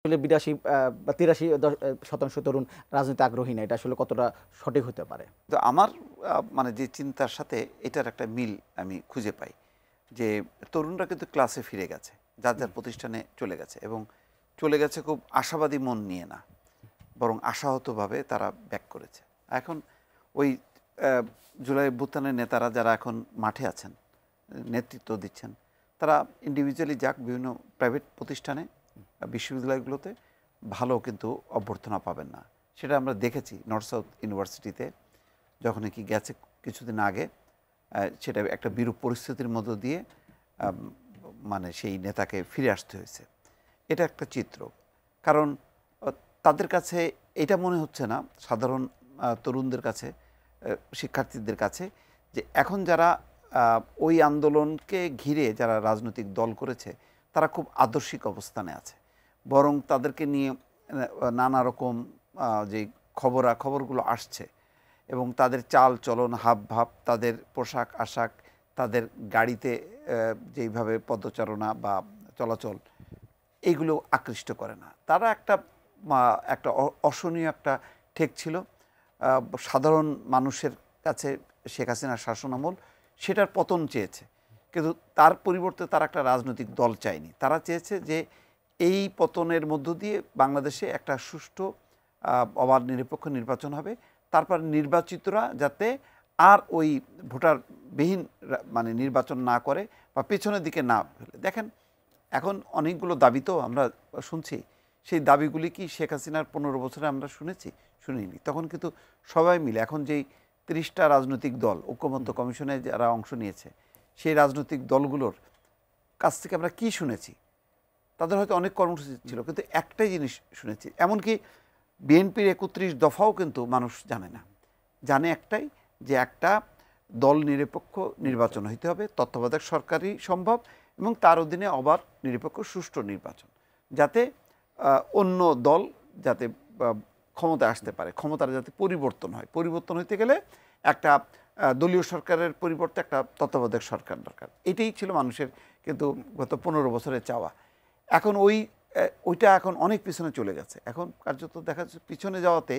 আসলে ৮২ বা ৮৩% তরুণ রাজনীতিতে আগ্রহী না, এটা আসলে কতটা সঠিক হতে পারে? তো আমার মানে যে চিন্তার সাথে এটার একটা মিল আমি খুঁজে পাই যে তরুণরা কিন্তু ক্লাসে ফিরে গেছে, যার যার প্রতিষ্ঠানে চলে গেছে, এবং চলে গেছে খুব আশাবাদী মন নিয়ে না, বরং আশাহতভাবে তারা ব্যাক করেছে। এখন ওই জুলাই অভ্যুত্থানের নেতারা যারা এখন মাঠে আছেন, নেতৃত্ব দিচ্ছেন, তারা ইন্ডিভিজুয়ালি যাক বিভিন্ন প্রাইভেট প্রতিষ্ঠানে, বিশ্ববিদ্যালয়গুলোতে ভালো কিন্তু অভ্যর্থনা পাবেন না। সেটা আমরা দেখেছি নর্থ সাউথ ইউনিভার্সিটিতে যখন কি গেছে কিছুদিন আগে, সেটা একটা বিরূপ পরিস্থিতির মধ্য দিয়ে মানে সেই নেতাকে ফিরে আসতে হয়েছে। এটা একটা চিত্র। কারণ তাদের কাছে এটা মনে হচ্ছে না, সাধারণ তরুণদের কাছে, শিক্ষার্থীদের কাছে, যে এখন যারা ওই আন্দোলনকে ঘিরে যারা রাজনৈতিক দল করেছে তারা খুব আদর্শিক অবস্থানে আছে, বরং তাদেরকে নিয়ে নানা রকম যে খবরগুলো আসছে, এবং তাদের চাল চলন, হাব ভাব, তাদের পোশাক আশাক, তাদের গাড়িতে যেইভাবে পদচারণা বা চলাচল, এইগুলো আকৃষ্ট করে না। তারা একটা অসহনীয় একটা ঠেক ছিল সাধারণ মানুষের কাছে শেখ হাসিনার শাসনামল, সেটার পতন চেয়েছে। কিন্তু তার পরিবর্তে তারা একটা রাজনৈতিক দল চায়নি। তারা চেয়েছে যে এই পতনের মধ্য দিয়ে বাংলাদেশে একটা সুষ্ঠু অবাধ নিরপেক্ষ নির্বাচন হবে, তারপর নির্বাচিতরা যাতে আর ওই ভোটারবিহীন মানে নির্বাচন না করে বা পেছনের দিকে না ফেলে। দেখেন এখন অনেকগুলো দাবি তো আমরা শুনছি, সেই দাবিগুলি কি শেখ হাসিনার 15 বছরে আমরা শুনেছি? শুনিনি। তখন কিন্তু সবাই মিলে, এখন যেই 30টা রাজনৈতিক দল ঐকমত্য কমিশনে যারা অংশ নিয়েছে, সেই রাজনৈতিক দলগুলোর কাছ থেকে আমরা কি শুনেছি? তাদের হয়তো অনেক কর্মসূচি ছিল, কিন্তু একটাই জিনিস শুনেছি, এমনকি বিএনপির 31 দফাও কিন্তু মানুষ জানে না। জানে একটাই, যে একটা দল নিরপেক্ষ নির্বাচন হইতে হবে, তত্ত্বাবধায়ক সরকারই সম্ভব, এবং তার অধীনে অবাধ নিরপেক্ষ সুষ্ঠু নির্বাচন, যাতে অন্য দল যাতে ক্ষমতায় আসতে পারে, ক্ষমতার যাতে পরিবর্তন হয়। পরিবর্তন হইতে গেলে একটা দলীয় সরকারের পরিবর্তে একটা তত্ত্বাবধায়ক সরকার দরকার। এটাই ছিল মানুষের কিন্তু গত 15 বছরের চাওয়া। এখন ওইটা এখন অনেক পিছনে চলে গেছে। এখন কার্যত দেখা যাচ্ছে পিছনে যাওয়াতে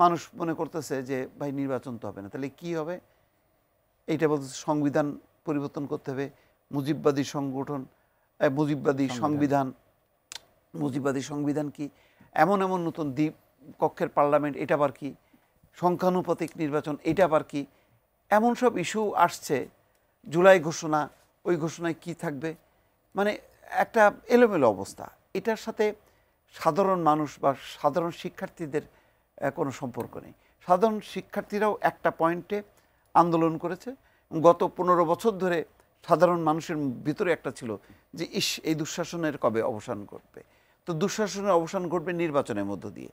মানুষ মনে করতেছে যে ভাই নির্বাচন তো হবে না, তাহলে কি হবে? এইটা বলতেছে সংবিধান পরিবর্তন করতে হবে, মুজিববাদী সংগঠন, মুজিববাদী সংবিধান। মুজিববাদী সংবিধান কি? এমন এমন নতুন দ্বীপ কক্ষের পার্লামেন্ট, এটা আবার কি? সংখ্যানুপাতিক নির্বাচন, এটা আবার কি? এমন সব ইস্যু আসছে। জুলাই ঘোষণা, ওই ঘোষণায় কি থাকবে? মানে একটা এলোমেলো অবস্থা। এটার সাথে সাধারণ মানুষ বা সাধারণ শিক্ষার্থীদের কোনো সম্পর্ক নেই। সাধারণ শিক্ষার্থীরাও একটা পয়েন্টে আন্দোলন করেছে। গত 15 বছর ধরে সাধারণ মানুষের ভিতরে একটা ছিল যে এই দুঃশাসনের কবে অবসান ঘটবে। তো দুঃশাসনের অবসান ঘটবে নির্বাচনের মধ্য দিয়ে।